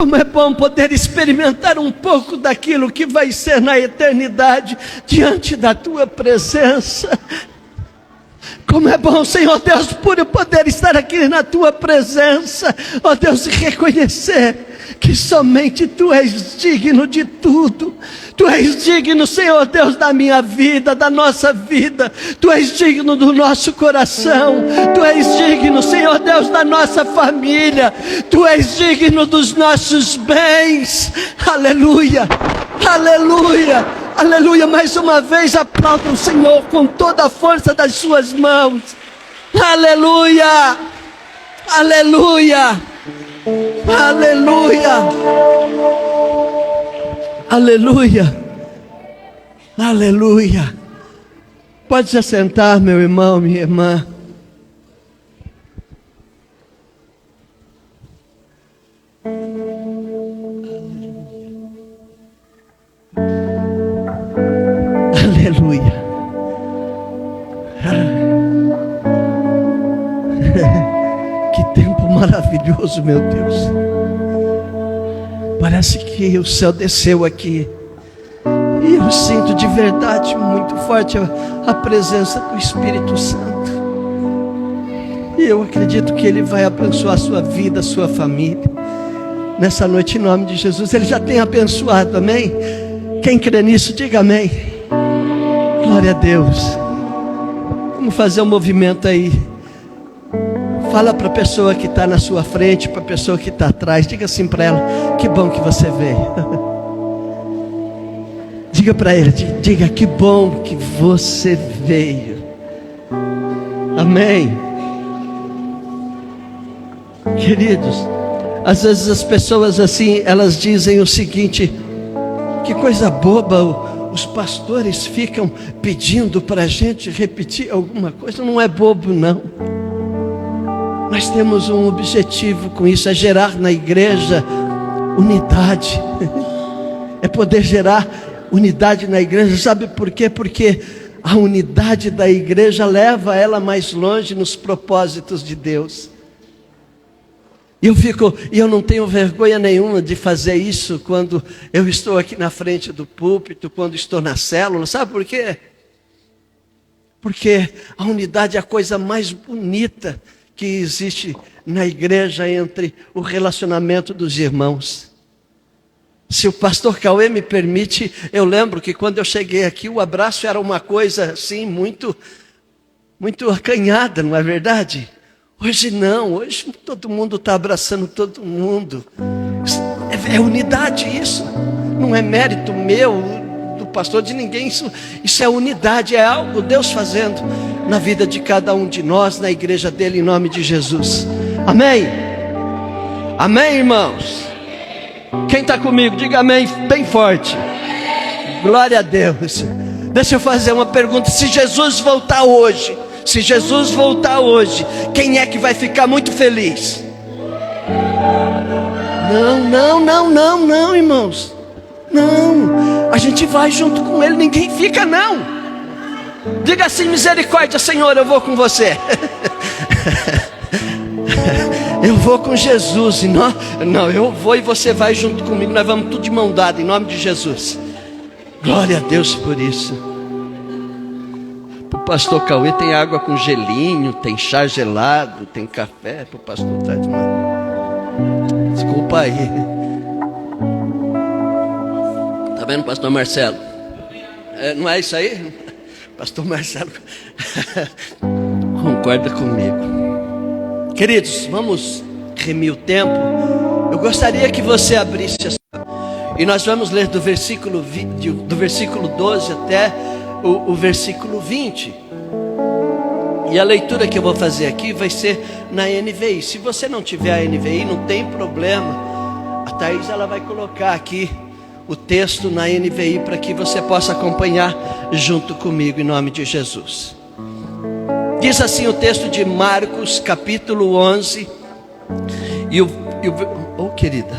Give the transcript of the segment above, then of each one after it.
Como é bom poder experimentar um pouco daquilo que vai ser na eternidade, diante da tua presença. Como é bom, Senhor Deus, por eu poder estar aqui na tua presença, ó Deus, e reconhecer que somente tu és digno de tudo. Tu és digno, Senhor Deus, da minha vida, da nossa vida. Tu és digno do nosso coração. Tu és digno, Senhor Deus, da nossa família. Tu és digno dos nossos bens. Aleluia, aleluia, aleluia. Mais uma vez aplauda o Senhor com toda a força das suas mãos. Aleluia, aleluia, aleluia, aleluia, aleluia. Pode se assentar, meu irmão, minha irmã. Aleluia. Que tempo maravilhoso, meu Deus. Parece que o céu desceu aqui. E eu sinto de verdade muito forte a presença do Espírito Santo. E eu acredito que Ele vai abençoar a sua vida, a sua família. Nessa noite, em nome de Jesus. Ele já tem abençoado, amém? Quem crê nisso, diga amém. Glória a Deus. Vamos fazer um movimento aí. Fala para a pessoa que está na sua frente, para a pessoa que está atrás. Diga assim para ela: que bom que você veio. Diga para ele, diga: que bom que você veio. Amém. Queridos, às vezes as pessoas assim, elas dizem o seguinte: que coisa boba, os pastores ficam pedindo para a gente repetir alguma coisa. Não é bobo, não. Nós temos um objetivo com isso, é gerar na igreja unidade. É poder gerar unidade na igreja. Sabe por quê? Porque a unidade da igreja leva ela mais longe nos propósitos de Deus. E eu não tenho vergonha nenhuma de fazer isso quando eu estou aqui na frente do púlpito, quando estou na célula. Sabe por quê? Porque a unidade é a coisa mais bonita que existe na igreja, entre o relacionamento dos irmãos. Se o pastor Cauê me permite, eu lembro que quando eu cheguei aqui, o abraço era uma coisa assim, muito acanhada, não é verdade? Hoje não, hoje todo mundo está abraçando todo mundo. É unidade isso, não é mérito meu, do pastor, de ninguém. Isso é unidade, é algo Deus fazendo na vida de cada um de nós, na igreja dele, em nome de Jesus. Amém? Amém, irmãos? Quem está comigo, diga amém bem forte. Glória a Deus. Deixa eu fazer uma pergunta: se Jesus voltar hoje, quem é que vai ficar muito feliz? Não, irmãos. Não, a gente vai junto com Ele, ninguém fica não. Diga assim: misericórdia, Senhor, eu vou com você. Eu vou com Jesus. Não, eu vou e você vai junto comigo. Nós vamos tudo de mão dada, em nome de Jesus. Glória a Deus por isso. Para o pastor Cauê tem água com gelinho, tem chá gelado, tem café. Para o pastor tá de mão. Desculpa aí. Tá vendo, pastor Marcelo? Não é isso aí? Pastor Marcelo concorda comigo. Queridos, vamos remir o tempo. Eu gostaria que você abrisse e nós vamos ler do versículo 12 até o versículo 20. E a leitura que eu vou fazer aqui vai ser na NVI. Se você não tiver a NVI, não tem problema. A Thaís, ela vai colocar aqui o texto na NVI para que você possa acompanhar junto comigo, em nome de Jesus. Diz assim o texto de Marcos, capítulo 11. Oh, querida,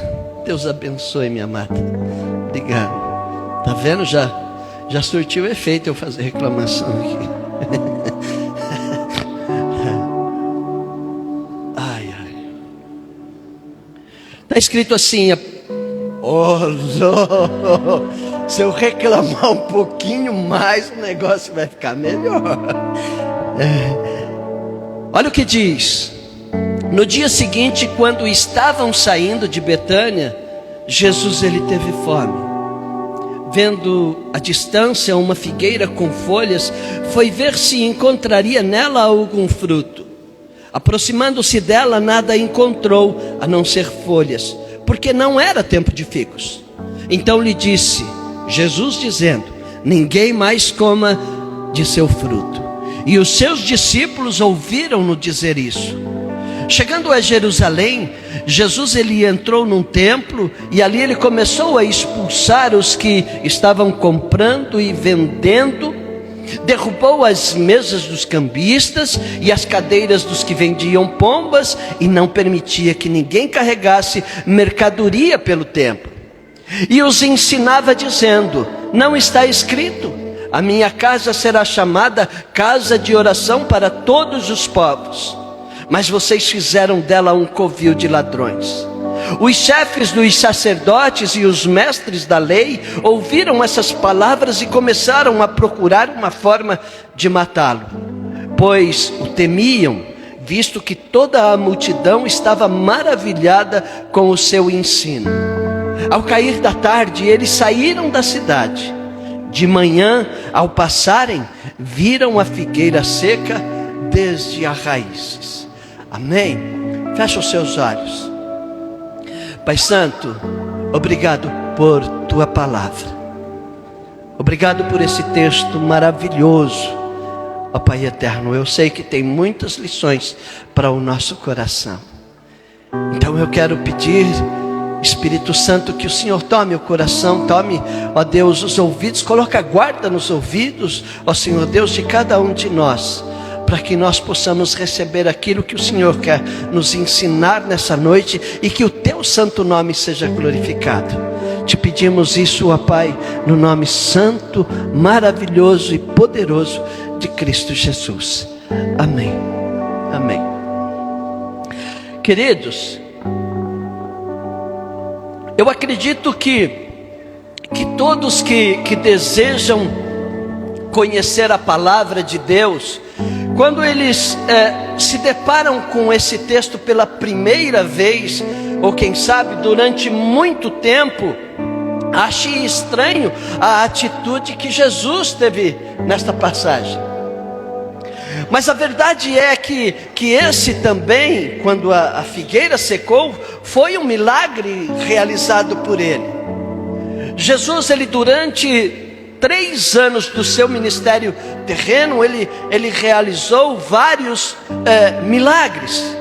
Deus abençoe, minha amada. Obrigado. Tá vendo? Já surtiu efeito eu fazer reclamação aqui. Está escrito assim, Oh, louco. Se eu reclamar um pouquinho mais, o negócio vai ficar melhor. Olha o que diz. No dia seguinte, quando estavam saindo de Betânia, Jesus ele teve fome. Vendo à distância uma figueira com folhas, foi ver se encontraria nela algum fruto. Aproximando-se dela, nada encontrou, a não ser folhas, porque não era tempo de figos. Então lhe disse, Jesus dizendo, ninguém mais coma de seu fruto. E os seus discípulos ouviram-no dizer isso. Chegando a Jerusalém, Jesus ele entrou num templo e ali ele começou a expulsar os que estavam comprando e vendendo, derrubou as mesas dos cambistas e as cadeiras dos que vendiam pombas e não permitia que ninguém carregasse mercadoria pelo templo. E os ensinava dizendo, não está escrito, a minha casa será chamada casa de oração para todos os povos, mas vocês fizeram dela um covil de ladrões. Os chefes dos sacerdotes e os mestres da lei ouviram essas palavras e começaram a procurar uma forma de matá-lo, pois o temiam, visto que toda a multidão estava maravilhada com o seu ensino. Ao cair da tarde, eles saíram da cidade. De manhã, ao passarem, viram a figueira seca desde as raízes. Amém? Fecha os seus olhos. Pai Santo, obrigado por tua palavra. Obrigado por esse texto maravilhoso. Ó Pai eterno, eu sei que tem muitas lições para o nosso coração. Então eu quero pedir, Espírito Santo, que o Senhor tome o coração, tome, ó Deus, os ouvidos, coloque a guarda nos ouvidos, ó Senhor Deus, de cada um de nós, para que nós possamos receber aquilo que o Senhor quer nos ensinar nessa noite e que o teu santo nome seja glorificado. Te pedimos isso, ó Pai, no nome santo, maravilhoso e poderoso de Cristo Jesus. Amém. Amém. Queridos, eu acredito que todos que desejam conhecer a palavra de Deus, quando eles se deparam com esse texto pela primeira vez, ou quem sabe durante muito tempo, achem estranho a atitude que Jesus teve nesta passagem. Mas a verdade é que esse também, quando a figueira secou, foi um milagre realizado por ele. Jesus, ele durante 3 anos do seu ministério terreno, ele realizou vários milagres.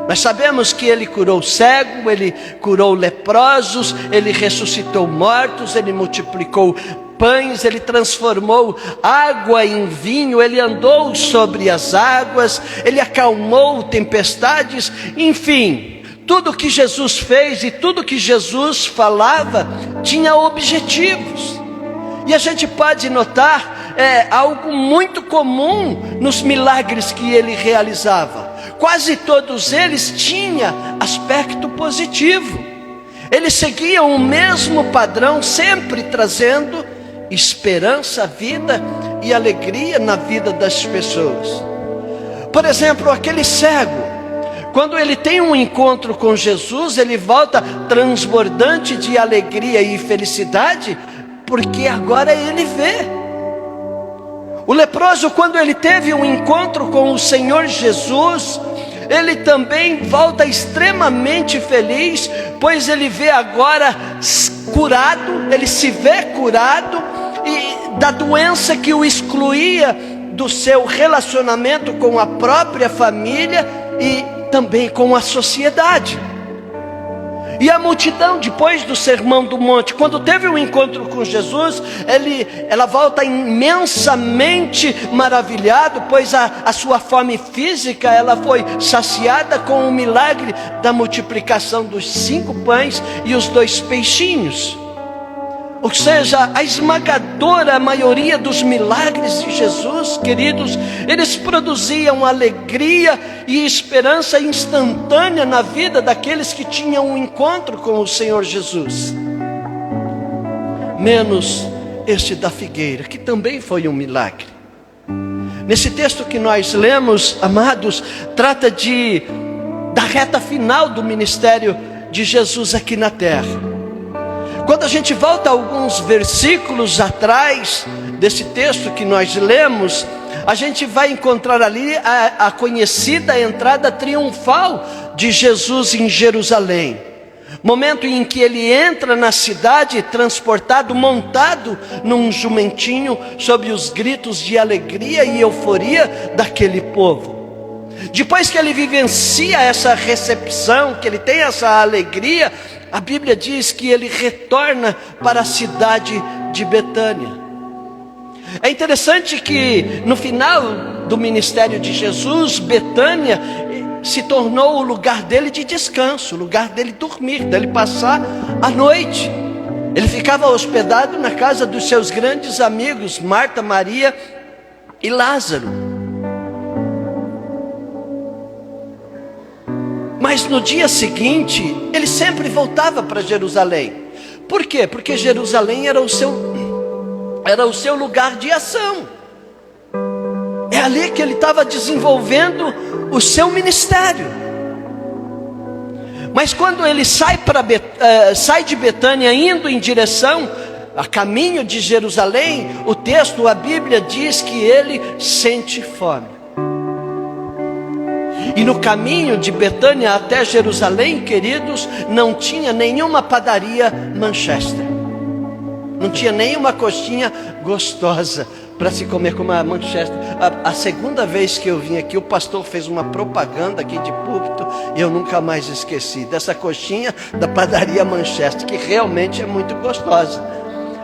Nós sabemos que ele curou cego, ele curou leprosos, ele ressuscitou mortos, ele multiplicou pães, ele transformou água em vinho, ele andou sobre as águas, ele acalmou tempestades, enfim, tudo que Jesus fez e tudo que Jesus falava tinha objetivos. E a gente pode notar algo muito comum nos milagres que ele realizava. Quase todos eles tinham aspecto positivo. Eles seguiam o mesmo padrão, sempre trazendo esperança, vida e alegria na vida das pessoas. Por exemplo, aquele cego, quando ele tem um encontro com Jesus, ele volta transbordante de alegria e felicidade, porque agora ele vê. O leproso, quando ele teve um encontro com o Senhor Jesus, ele também volta extremamente feliz, pois ele vê agora curado, ele se vê curado e da doença que o excluía do seu relacionamento com a própria família e também com a sociedade. E a multidão, depois do Sermão do Monte, quando teve um encontro com Jesus, ela volta imensamente maravilhada, pois a sua fome física, ela foi saciada com o milagre da multiplicação dos 5 pães e os 2 peixinhos. Ou seja, a esmagadora maioria dos milagres de Jesus, queridos, eles produziam alegria e esperança instantânea na vida daqueles que tinham um encontro com o Senhor Jesus. menos este da figueira, que também foi um milagre. Nesse texto que nós lemos, amados, trata da reta final do ministério de Jesus aqui na terra. Quando a gente volta alguns versículos atrás desse texto que nós lemos, a gente vai encontrar ali a conhecida entrada triunfal de Jesus em Jerusalém. Momento em que ele entra na cidade transportado, montado num jumentinho, sob os gritos de alegria e euforia daquele povo. Depois que ele vivencia essa recepção, que ele tem essa alegria, a Bíblia diz que ele retorna para a cidade de Betânia. É interessante que no final do ministério de Jesus, Betânia se tornou o lugar dele de descanso, o lugar dele dormir, dele passar a noite. Ele ficava hospedado na casa dos seus grandes amigos, Marta, Maria e Lázaro. Mas no dia seguinte, ele sempre voltava para Jerusalém. Por quê? Porque Jerusalém era o seu lugar de ação. É ali que ele estava desenvolvendo o seu ministério. Mas quando ele sai de Betânia, indo em direção a caminho de Jerusalém, o texto, a Bíblia diz que ele sente fome. E no caminho de Betânia até Jerusalém, queridos, não tinha nenhuma padaria Manchester. Não tinha nenhuma coxinha gostosa para se comer como a Manchester. A segunda vez que eu vim aqui, o pastor fez uma propaganda aqui de púlpito, e eu nunca mais esqueci dessa coxinha da padaria Manchester, que realmente é muito gostosa.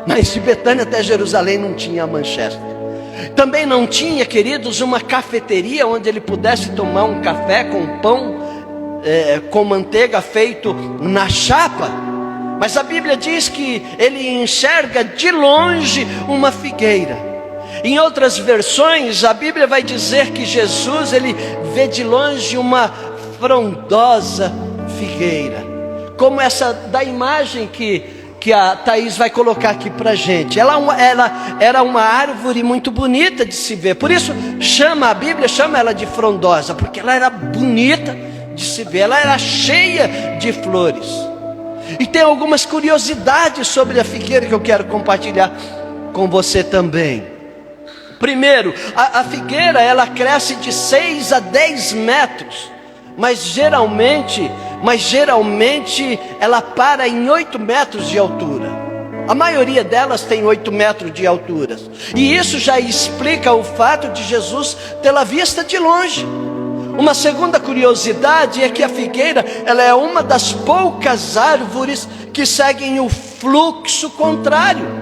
Mas de Betânia até Jerusalém não tinha a Manchester. Também não tinha, queridos, uma cafeteria onde ele pudesse tomar um café com pão com manteiga feito na chapa. Mas a Bíblia diz que ele enxerga de longe uma figueira. Em outras versões, a Bíblia vai dizer que Jesus, ele vê de longe uma frondosa figueira, como essa da imagem que a Thaís vai colocar aqui para a gente. Ela era uma árvore muito bonita de se ver. Por isso a Bíblia chama ela de frondosa, porque ela era bonita de se ver. Ela era cheia de flores. E tem algumas curiosidades sobre a figueira que eu quero compartilhar com você também. Primeiro, a figueira, ela cresce de 6 a 10 metros, mas geralmente ela para em 8 metros de altura. A maioria delas tem 8 metros de altura. E isso já explica o fato de Jesus tê-la vista de longe. Uma segunda curiosidade é que a figueira, ela é uma das poucas árvores que seguem o fluxo contrário.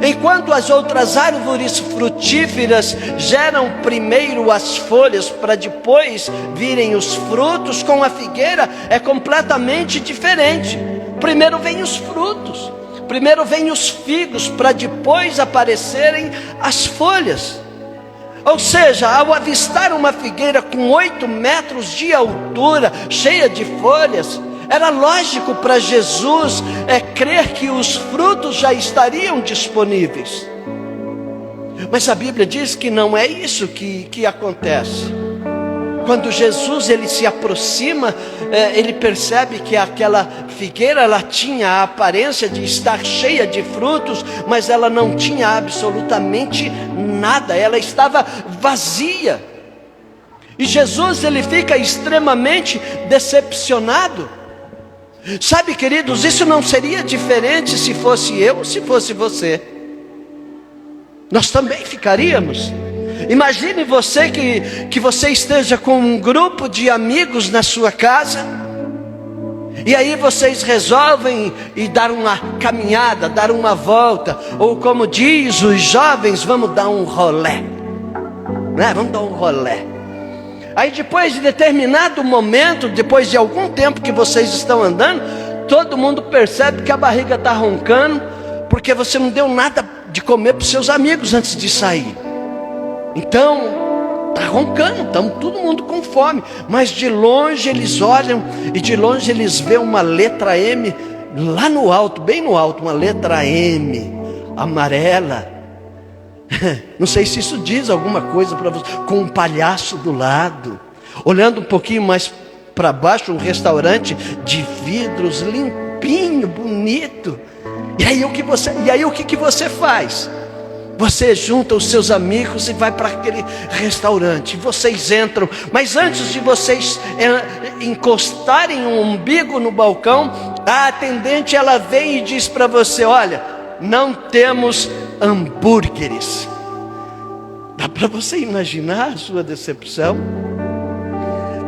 Enquanto as outras árvores frutíferas geram primeiro as folhas para depois virem os frutos, com a figueira é completamente diferente. Primeiro vem os frutos, primeiro vem os figos para depois aparecerem as folhas. Ou seja, ao avistar uma figueira com 8 metros de altura, cheia de folhas, era lógico para Jesus crer que os frutos já estariam disponíveis. Mas a Bíblia diz que não é isso que acontece. Quando Jesus ele se aproxima, ele percebe que aquela figueira, ela tinha a aparência de estar cheia de frutos, mas ela não tinha absolutamente nada, ela estava vazia. E Jesus ele fica extremamente decepcionado. Sabe, queridos, isso não seria diferente se fosse eu ou se fosse você. Nós também ficaríamos. Imagine você que você esteja com um grupo de amigos na sua casa, e aí vocês resolvem ir dar uma caminhada, dar uma volta, ou como diz os jovens, vamos dar um rolé, né? Vamos dar um rolé. Aí depois de determinado momento, depois de algum tempo que vocês estão andando, todo mundo percebe que a barriga está roncando, porque você não deu nada de comer para os seus amigos antes de sair. Então, está roncando, estamos todo mundo com fome. Mas de longe eles olham, e de longe eles veem uma letra M lá no alto, bem no alto, uma letra M, amarela. Não sei se isso diz alguma coisa para você. Com um palhaço do lado. Olhando um pouquinho mais para baixo, um restaurante de vidros, limpinho, bonito. E aí o que você faz? Você junta os seus amigos e vai para aquele restaurante. Vocês entram, mas antes de vocês encostarem o umbigo no balcão, a atendente ela vem e diz para você: olha, não temos hambúrgueres. Dá para você imaginar a sua decepção?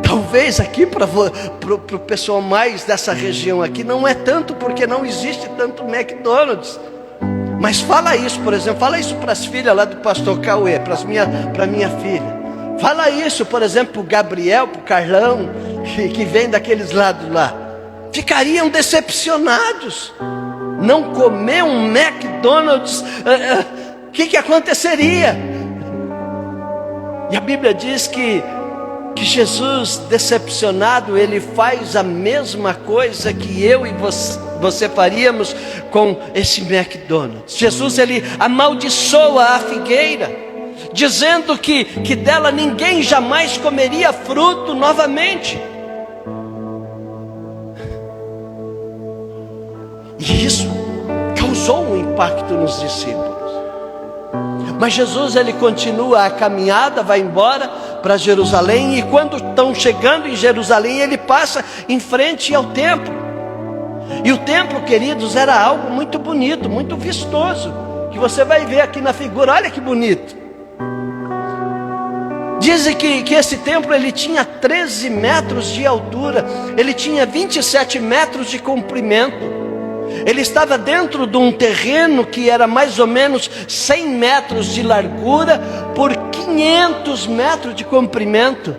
Talvez aqui para o pessoal mais dessa região aqui não é tanto, porque não existe tanto McDonald's. Mas fala isso, por exemplo, fala isso para as filhas lá do pastor Cauê, para minha filha. Fala isso, por exemplo, para o Gabriel, para o Carlão, que vem daqueles lados lá. Ficariam decepcionados. Não comer um McDonald's, o que aconteceria? E a Bíblia diz que Jesus, decepcionado, ele faz a mesma coisa que eu e você faríamos com esse McDonald's. Jesus, ele amaldiçoa a figueira, dizendo que dela ninguém jamais comeria fruto novamente. E isso causou um impacto nos discípulos. Mas Jesus, ele continua a caminhada, vai embora para Jerusalém. E quando estão chegando em Jerusalém, ele passa em frente ao templo. E o templo, queridos, era algo muito bonito, muito vistoso, que você vai ver aqui na figura. Olha que bonito. Dizem que esse templo ele tinha 13 metros de altura, ele tinha 27 metros de comprimento. Ele estava dentro de um terreno que era mais ou menos 100 metros de largura por 500 metros de comprimento.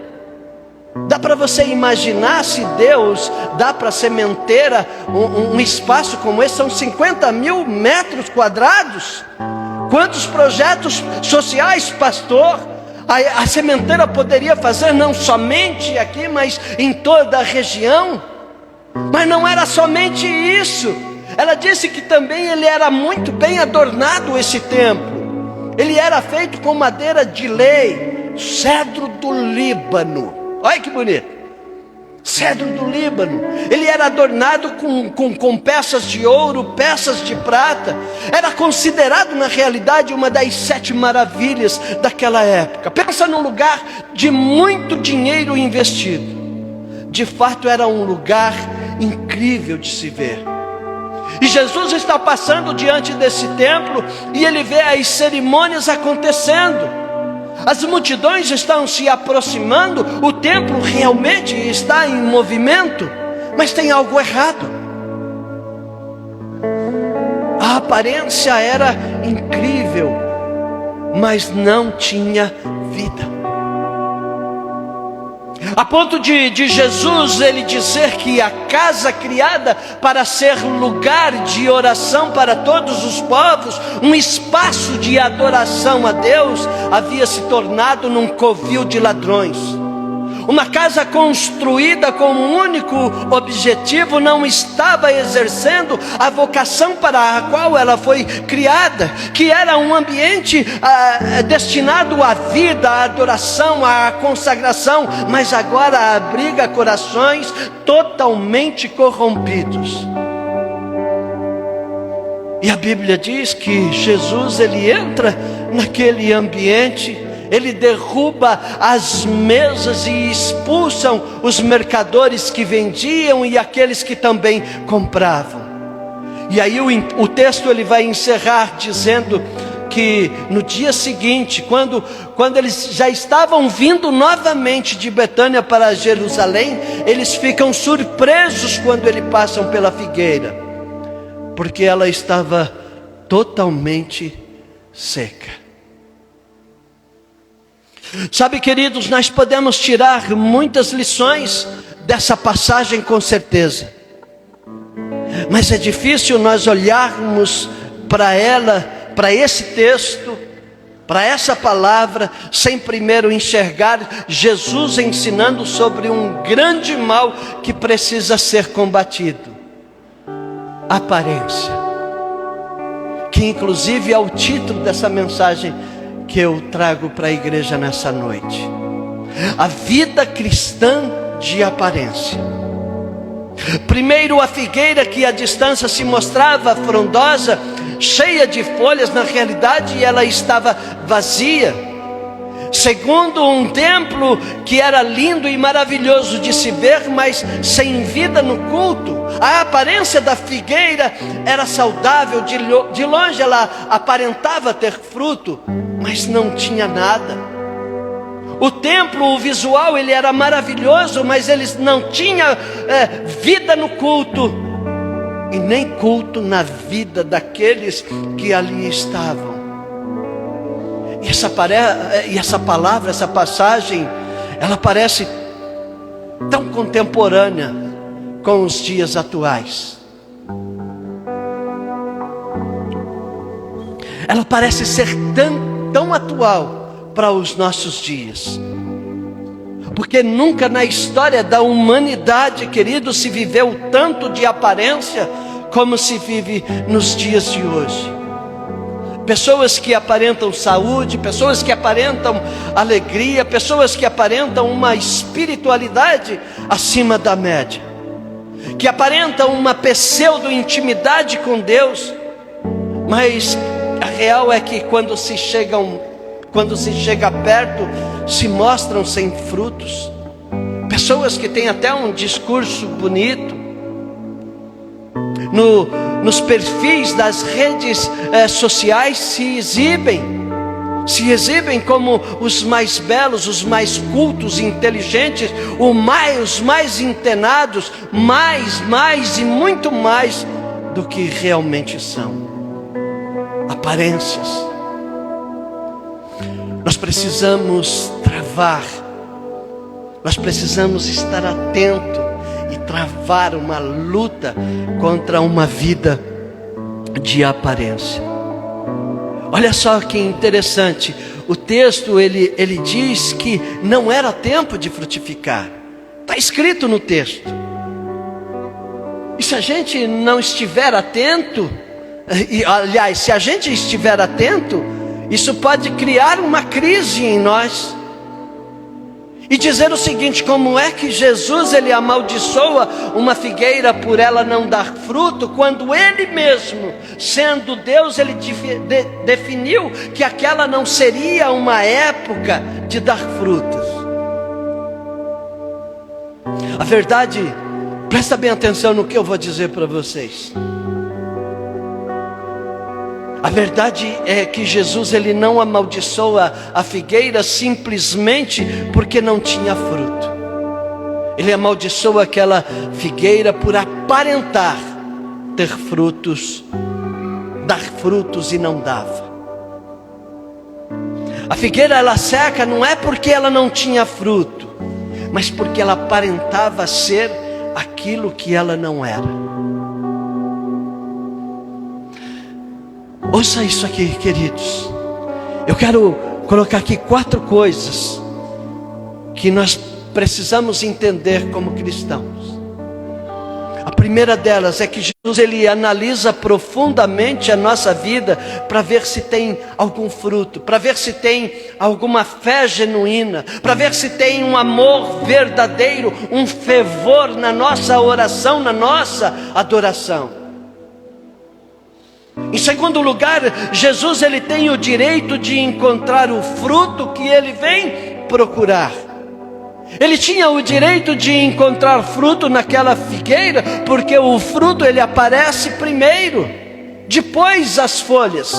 Dá para você imaginar, se Deus dá para a sementeira um espaço como esse? São 50 mil metros quadrados. Quantos projetos sociais, pastor, a sementeira poderia fazer, não somente aqui, mas em toda a região? Mas não era somente isso. Ela disse que também ele era muito bem adornado, esse templo. Ele era feito com madeira de lei, cedro do Líbano. Olha que bonito. Cedro do Líbano. Ele era adornado com peças de ouro, peças de prata. Era considerado na realidade uma das 7 maravilhas daquela época. Pensa num lugar de muito dinheiro investido. De fato era um lugar incrível de se ver. E Jesus está passando diante desse templo e ele vê as cerimônias acontecendo. As multidões estão se aproximando, o templo realmente está em movimento, mas tem algo errado. A aparência era incrível, mas não tinha vida. A ponto de Jesus ele dizer que a casa criada para ser lugar de oração para todos os povos, um espaço de adoração a Deus, havia se tornado num covil de ladrões. Uma casa construída com um único objetivo não estava exercendo a vocação para a qual ela foi criada, que era um ambiente destinado à vida, à adoração, à consagração, mas agora abriga corações totalmente corrompidos. E a Bíblia diz que Jesus ele entra naquele ambiente, ele derruba as mesas e expulsam os mercadores que vendiam e aqueles que também compravam. E aí o texto ele vai encerrar dizendo que no dia seguinte, quando eles já estavam vindo novamente de Betânia para Jerusalém, eles ficam surpresos quando eles passam pela figueira, porque ela estava totalmente seca. Sabe, queridos, nós podemos tirar muitas lições dessa passagem com certeza, mas é difícil nós olharmos para ela, para esse texto, para essa palavra, sem primeiro enxergar Jesus ensinando sobre um grande mal que precisa ser combatido. aparência, que inclusive é o título dessa mensagem que eu trago para a igreja nessa noite. A vida cristã de aparência. Primeiro, a figueira que à distância se mostrava frondosa, cheia de folhas, na realidade ela estava vazia. Segundo, um templo que era lindo e maravilhoso de se ver, mas sem vida no culto. A aparência da figueira era saudável, de longe ela aparentava ter fruto, mas não tinha nada. O templo, o visual, ele era maravilhoso, mas eles não tinham vida no culto, e nem culto na vida daqueles que ali estavam. E essa palavra, essa passagem, ela parece tão contemporânea com os dias atuais. Ela parece ser tão atual para os nossos dias. Porque nunca na história da humanidade, querido, se viveu tanto de aparência como se vive nos dias de hoje. Pessoas que aparentam saúde, pessoas que aparentam alegria, pessoas que aparentam uma espiritualidade acima da média, que aparentam uma pseudo-intimidade com Deus, mas a real é que quando se chega perto, se mostram sem frutos. Pessoas que têm até um discurso bonito, nos perfis das redes sociais se exibem como os mais belos, os mais cultos, inteligentes, os mais antenados, mais e muito mais do que realmente são. Aparências. Nós precisamos travar, nós precisamos estar atento e travar uma luta contra uma vida de aparência. Olha só que interessante, o texto ele diz que não era tempo de frutificar. Está escrito no texto. E se a gente não estiver atento, aliás, se a gente estiver atento, isso pode criar uma crise em nós. E dizer o seguinte: como é que Jesus ele amaldiçoa uma figueira por ela não dar fruto, quando ele mesmo, sendo Deus, ele definiu que aquela não seria uma época de dar frutos? A verdade, presta bem atenção no que eu vou dizer para vocês. A verdade é que Jesus ele não amaldiçoa a figueira simplesmente porque não tinha fruto. Ele amaldiçoa aquela figueira por aparentar ter frutos, dar frutos e não dava. A figueira ela seca não é porque ela não tinha fruto, mas porque ela aparentava ser aquilo que ela não era. Ouça isso aqui, queridos. Eu quero colocar aqui 4 coisas que nós precisamos entender como cristãos. A primeira delas é que Jesus ele analisa profundamente a nossa vida para ver se tem algum fruto, para ver se tem alguma fé genuína, para ver se tem um amor verdadeiro, um fervor na nossa oração, na nossa adoração. Em segundo lugar, Jesus ele tem o direito de encontrar o fruto que ele vem procurar. Ele tinha o direito de encontrar fruto naquela figueira, porque o fruto ele aparece primeiro, depois as folhas.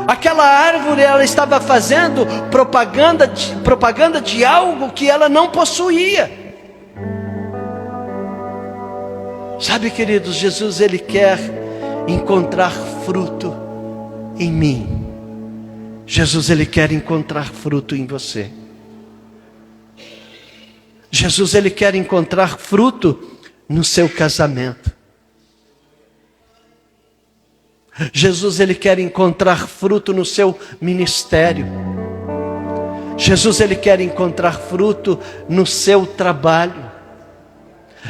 Aquela árvore ela estava fazendo propaganda de algo que ela não possuía. Sabe, queridos, Jesus ele quer encontrar fruto em mim. Jesus ele quer encontrar fruto em você. Jesus ele quer encontrar fruto no seu casamento. Jesus ele quer encontrar fruto no seu ministério. Jesus ele quer encontrar fruto no seu trabalho.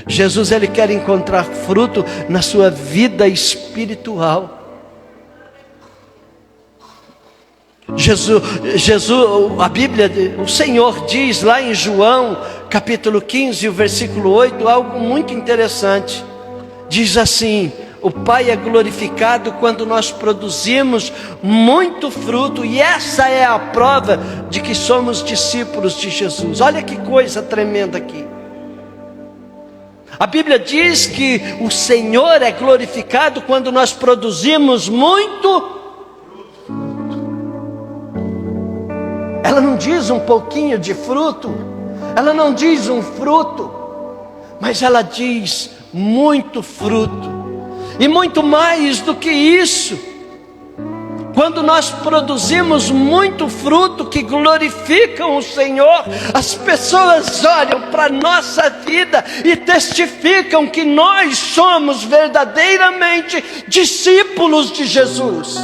Jesus, ele quer encontrar fruto na sua vida espiritual. Jesus, a Bíblia, o Senhor diz lá em João, capítulo 15, o versículo 8, algo muito interessante. Diz assim: o Pai é glorificado quando nós produzimos muito fruto, e essa é a prova de que somos discípulos de Jesus. Olha que coisa tremenda aqui. A Bíblia diz que o Senhor é glorificado quando nós produzimos muito. Ela não diz um pouquinho de fruto, ela não diz um fruto, mas ela diz muito fruto. E muito mais do que isso, quando nós produzimos muito fruto que glorificam o Senhor, as pessoas olham para a nossa vida e testificam que nós somos verdadeiramente discípulos de Jesus.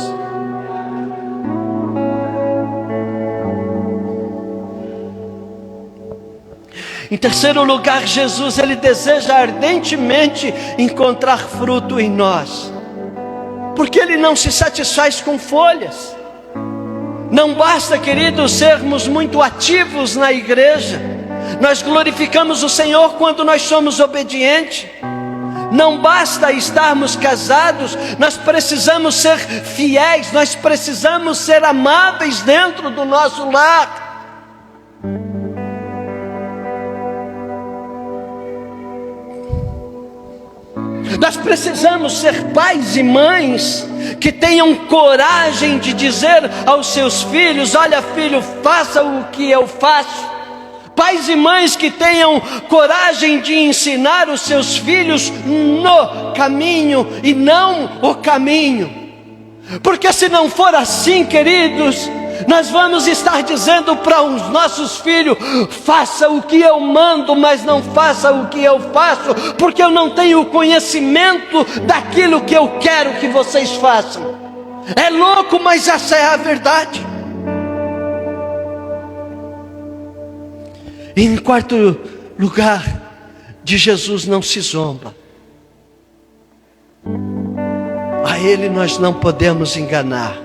Em terceiro lugar, Jesus, ele deseja ardentemente encontrar fruto em nós, porque ele não se satisfaz com folhas. Não basta, queridos, sermos muito ativos na igreja. Nós glorificamos o Senhor quando nós somos obedientes. Não basta estarmos casados, nós precisamos ser fiéis, nós precisamos ser amáveis dentro do nosso lar. Nós precisamos ser pais e mães que tenham coragem de dizer aos seus filhos: olha, filho, faça o que eu faço. Pais e mães que tenham coragem de ensinar os seus filhos no caminho e não o caminho. Porque se não for assim, queridos, nós vamos estar dizendo para os nossos filhos: faça o que eu mando, mas não faça o que eu faço, porque eu não tenho o conhecimento daquilo que eu quero que vocês façam. É louco, mas essa é a verdade. E em quarto lugar, de Jesus não se zomba. A Ele nós não podemos enganar.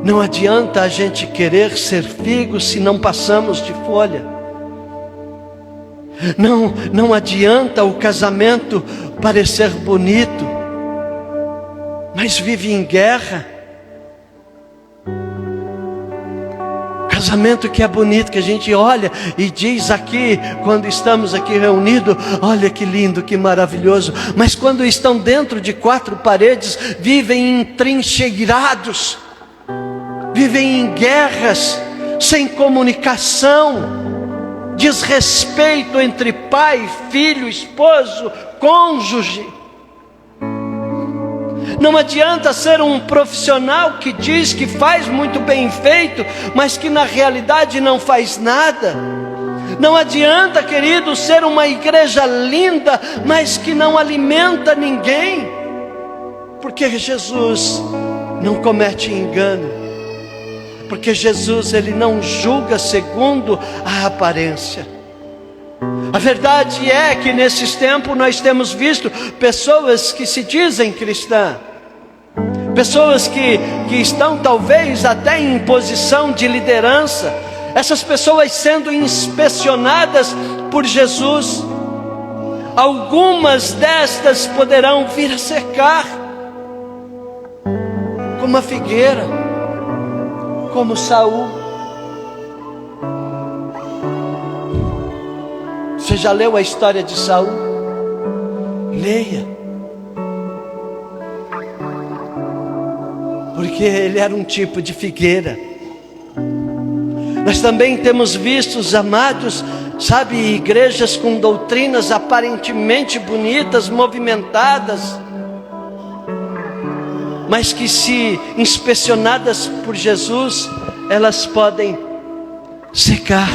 Não adianta a gente querer ser figo se não passamos de folha. Não adianta o casamento parecer bonito, mas vive em guerra. Casamento que é bonito, que a gente olha e diz aqui, quando estamos aqui reunidos: olha que lindo, que maravilhoso. Mas quando estão dentro de quatro paredes, vivem entrincheirados, vivem em guerras, sem comunicação, desrespeito entre pai, filho, esposo, cônjuge. Não adianta ser um profissional que diz que faz muito bem feito, mas que na realidade não faz nada. Não adianta, querido, ser uma igreja linda, mas que não alimenta ninguém. Porque Jesus não comete engano. Porque Jesus, ele não julga segundo a aparência. A verdade é que nesses tempos nós temos visto pessoas que se dizem cristãs, pessoas que estão talvez até em posição de liderança, essas pessoas sendo inspecionadas por Jesus. Algumas destas poderão vir a secar, como a figueira, como Saul. Você já leu a história de Saul? Leia. Porque ele era um tipo de figueira. Nós também temos visto, amados, sabe, igrejas com doutrinas aparentemente bonitas, movimentadas, mas que, se inspecionadas por Jesus, elas podem secar.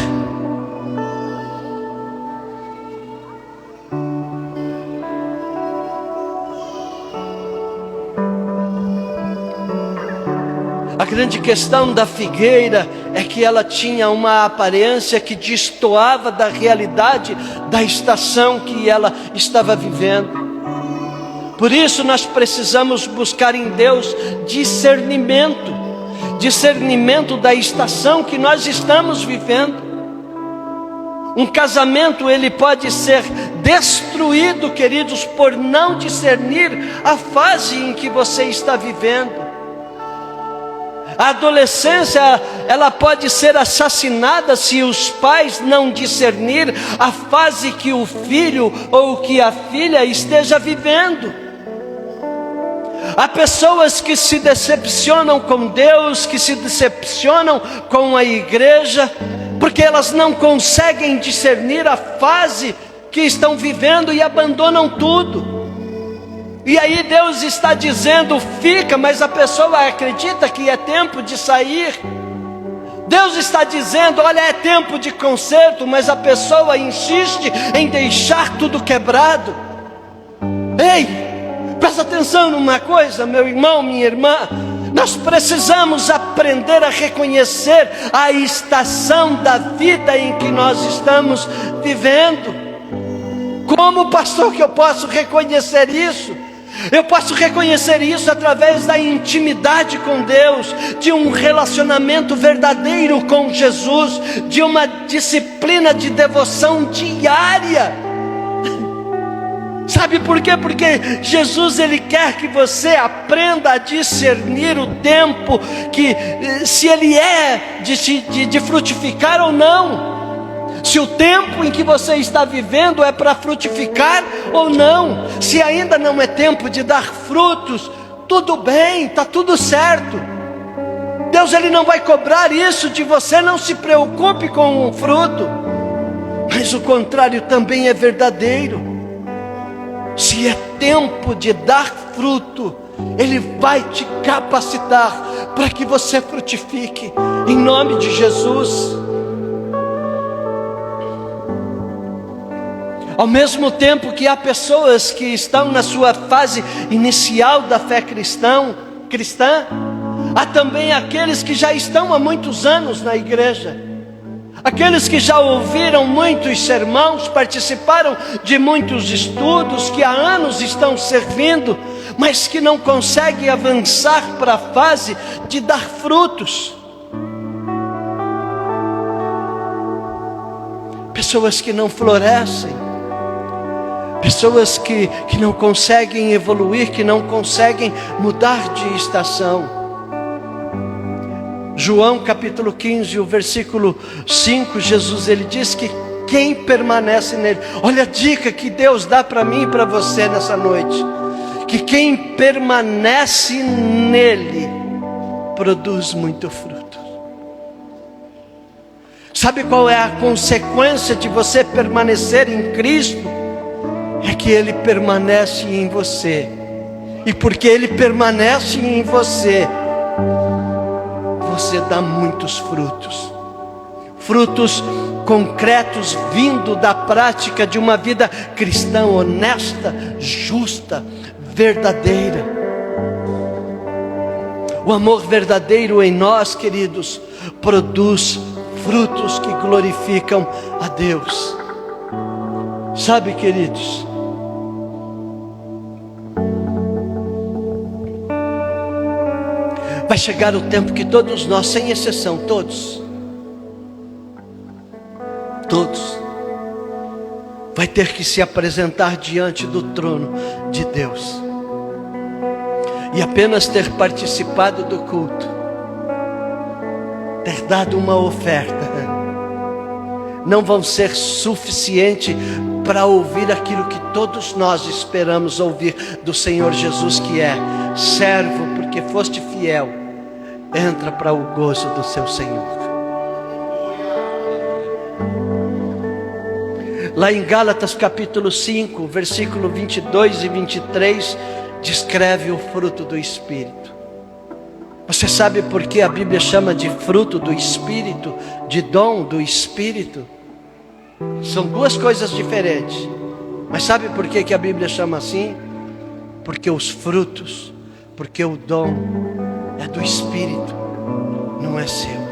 A grande questão da figueira é que ela tinha uma aparência que destoava da realidade da estação que ela estava vivendo. Por isso nós precisamos buscar em Deus discernimento da estação que nós estamos vivendo. Um casamento, ele pode ser destruído, queridos, por não discernir a fase em que você está vivendo. A adolescência, ela pode ser assassinada se os pais não discernir a fase que o filho ou que a filha esteja vivendo. Há pessoas que se decepcionam com Deus, que se decepcionam com a igreja, porque elas não conseguem discernir a fase que estão vivendo e abandonam tudo. E aí Deus está dizendo, fica, mas a pessoa acredita que é tempo de sair. Deus está dizendo, olha, é tempo de conserto, mas a pessoa insiste em deixar tudo quebrado. Ei, presta atenção numa coisa, meu irmão, minha irmã. Nós precisamos aprender a reconhecer a estação da vida em que nós estamos vivendo. Como pastor que eu posso reconhecer isso? Eu posso reconhecer isso através da intimidade com Deus, de um relacionamento verdadeiro com Jesus, de uma disciplina de devoção diária. Sabe por quê? Porque Jesus, ele quer que você aprenda a discernir o tempo, que se ele é de frutificar ou não. Se o tempo em que você está vivendo é para frutificar ou não. Se ainda não é tempo de dar frutos, tudo bem, está tudo certo. Deus, ele não vai cobrar isso de você, não se preocupe com o fruto. Mas o contrário também é verdadeiro. Se é tempo de dar fruto, ele vai te capacitar para que você frutifique, em nome de Jesus. Ao mesmo tempo que há pessoas que estão na sua fase inicial da fé cristã, há também aqueles que já estão há muitos anos na igreja. Aqueles que já ouviram muitos sermões, participaram de muitos estudos, que há anos estão servindo, mas que não conseguem avançar para a fase de dar frutos. Pessoas que não florescem. Pessoas que não conseguem evoluir, que não conseguem mudar de estação. João capítulo 15, o versículo 5, Jesus, ele diz que quem permanece nele, olha a dica que Deus dá para mim e para você nessa noite, que quem permanece nele, produz muito fruto. Sabe qual é a consequência de você permanecer em Cristo? É que ele permanece em você, e porque ele permanece em você, você dá muitos frutos, frutos concretos vindo da prática de uma vida cristã honesta, justa, verdadeira. O amor verdadeiro em nós, queridos, produz frutos que glorificam a Deus. Sabe, queridos, vai chegar o tempo que todos nós, sem exceção, todos, vai ter que se apresentar diante do trono de Deus. E apenas ter participado do culto, ter dado uma oferta, não vão ser suficiente para ouvir aquilo que todos nós esperamos ouvir do Senhor Jesus, que é: servo, porque foste fiel, entra para o gozo do seu Senhor. Lá em Gálatas capítulo 5, versículo 22 e 23, descreve o fruto do Espírito. Você sabe por que a Bíblia chama de fruto do Espírito, de dom do Espírito? São duas coisas diferentes. Mas sabe por que a Bíblia chama assim? Porque os frutos, porque o dom é do Espírito, não é seu.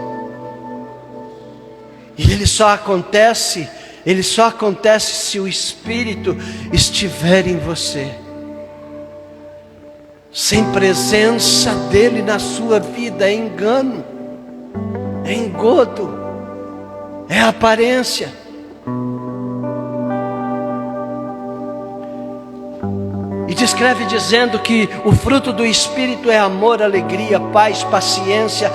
E ele só acontece se o Espírito estiver em você. Sem presença dele na sua vida é engano, é engodo, é aparência. E descreve dizendo que o fruto do Espírito é amor, alegria, paz, paciência,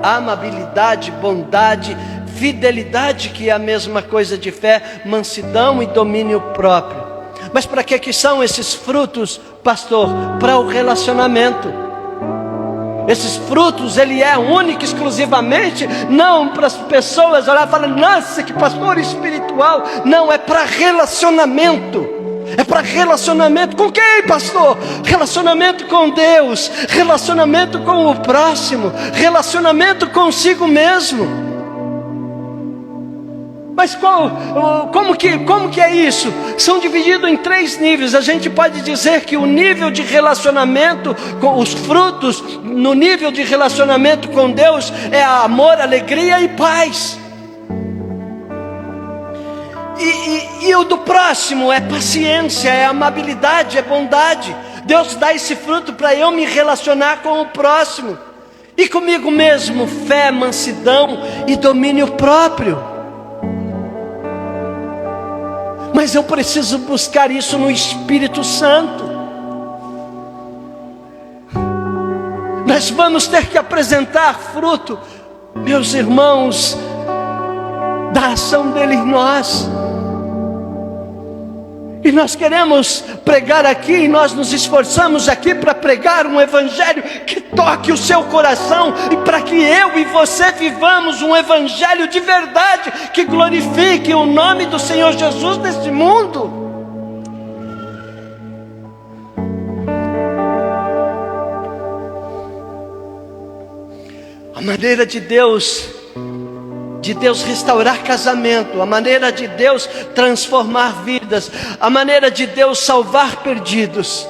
amabilidade, bondade, fidelidade, que é a mesma coisa de fé, mansidão e domínio próprio. Mas para que são esses frutos, pastor? Para o relacionamento. Esses frutos, ele é único, exclusivamente, não para as pessoas olhar e falar, nossa, que pastor espiritual. Não, é para relacionamento. É para relacionamento com quem, pastor? Relacionamento com Deus, relacionamento com o próximo, relacionamento consigo mesmo. Mas como que é isso? São divididos em 3 níveis. A gente pode dizer que o nível de relacionamento, com os frutos, no nível de relacionamento com Deus, é amor, alegria e paz. E o do próximo é paciência, é amabilidade, é bondade. Deus dá esse fruto para eu me relacionar com o próximo. E comigo mesmo, fé, mansidão e domínio próprio. Mas eu preciso buscar isso no Espírito Santo. Nós vamos ter que apresentar fruto, meus irmãos, da ação dele em nós. E nós queremos pregar aqui, e nós nos esforçamos aqui para pregar um evangelho que toque o seu coração, e para que eu e você vivamos um evangelho de verdade, que glorifique o nome do Senhor Jesus neste mundo. A maneira de Deus restaurar casamento, a maneira de Deus transformar vidas, a maneira de Deus salvar perdidos,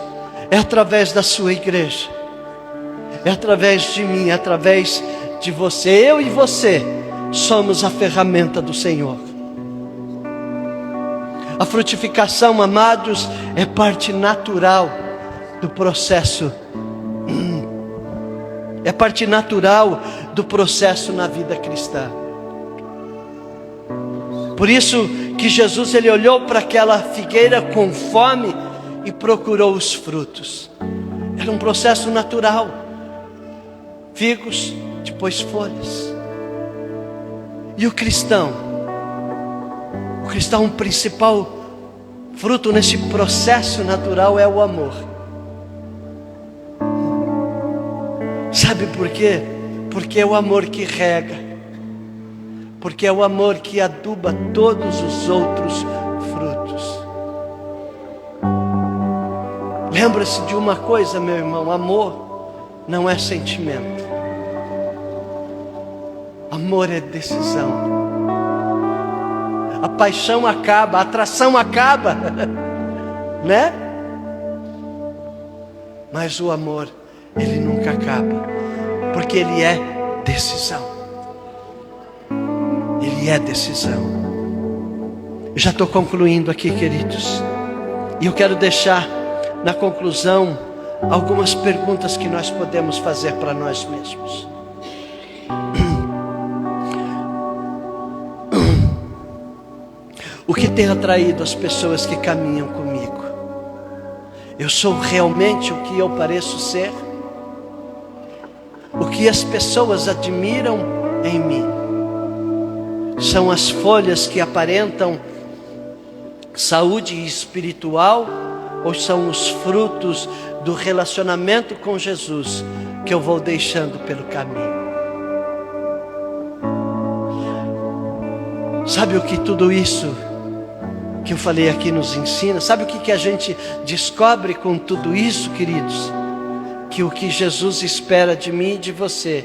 é através da sua igreja, é através de mim, é através de você. Eu e você somos a ferramenta do Senhor. A frutificação, amados, é parte natural do processo. É parte natural do processo na vida cristã. Por isso que Jesus, ele olhou para aquela figueira com fome e procurou os frutos. Era um processo natural. Figos, depois folhas. E o cristão, o principal fruto nesse processo natural é o amor. Sabe por quê? Porque é o amor que rega. Porque é o amor que aduba todos os outros frutos. Lembra-se de uma coisa, meu irmão: amor não é sentimento. Amor é decisão. A paixão acaba, a atração acaba, né? Mas o amor, ele nunca acaba, porque ele é decisão. Ele é decisão. Eu já estou concluindo aqui, queridos. E eu quero deixar na conclusão algumas perguntas que nós podemos fazer para nós mesmos. O que tem atraído as pessoas que caminham comigo? Eu sou realmente o que eu pareço ser? O que as pessoas admiram em mim? São as folhas que aparentam saúde espiritual, ou são os frutos do relacionamento com Jesus que eu vou deixando pelo caminho? Sabe o que tudo isso que eu falei aqui nos ensina? Sabe o que a gente descobre com tudo isso, queridos? Que o que Jesus espera de mim e de você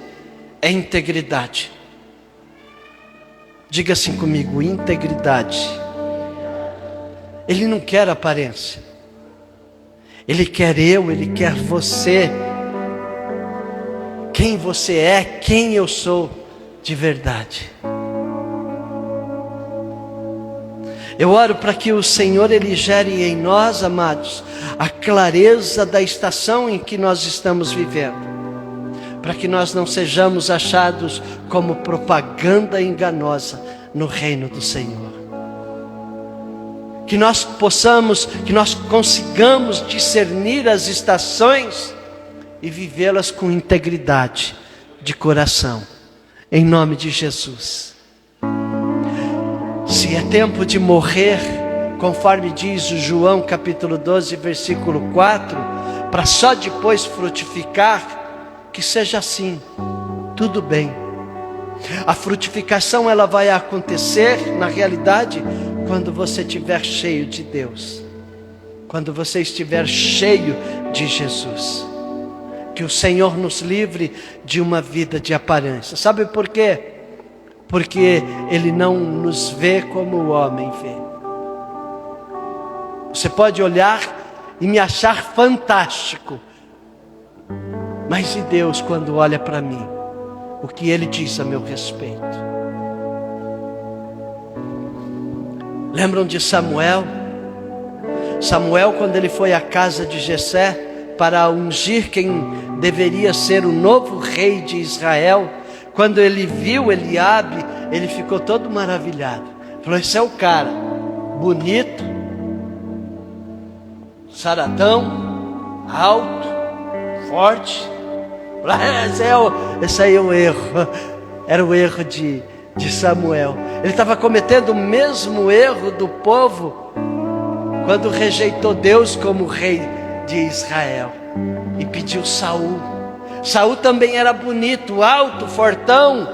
é integridade. Diga assim comigo: integridade. Ele não quer aparência. Ele quer ele quer você. Quem você é, quem eu sou de verdade. Eu oro para que o Senhor, Ele gere em nós, amados, a clareza da estação em que nós estamos vivendo, para que nós não sejamos achados como propaganda enganosa no reino do Senhor. Que nós consigamos discernir as estações e vivê-las com integridade de coração, em nome de Jesus. Se é tempo de morrer, conforme diz o João capítulo 12, versículo 4, para só depois frutificar, que seja assim, tudo bem. A frutificação ela vai acontecer, na realidade, quando você estiver cheio de Deus, quando você estiver cheio de Jesus. Que o Senhor nos livre de uma vida de aparência. Sabe por quê? Porque Ele não nos vê como o homem vê. Você pode olhar e me achar fantástico, mas e Deus, quando olha para mim, o que Ele diz a meu respeito? Lembram de Samuel? Samuel, quando ele foi à casa de Jessé para ungir quem deveria ser o novo rei de Israel, quando ele viu Eliabe, ele ficou todo maravilhado. Falou: esse é o cara, bonito, saradão, alto, forte. Esse aí é o erro. Era o erro de Samuel. Ele estava cometendo o mesmo erro do povo quando rejeitou Deus como rei de Israel e pediu Saul. Saul também era bonito, alto, fortão,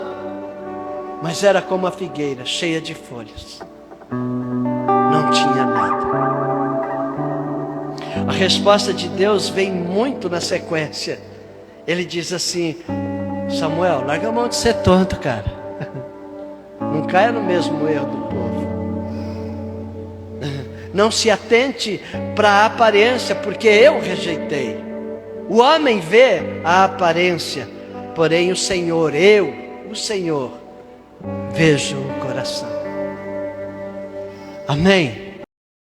mas era como a figueira, cheia de folhas. Não tinha nada. A resposta de Deus vem muito na sequência. Ele diz assim: Samuel, larga a mão de ser tonto, cara. Não caia no mesmo erro do povo. Não se atente para a aparência, porque eu rejeitei. O homem vê a aparência, porém o Senhor, o Senhor, vejo o coração. Amém?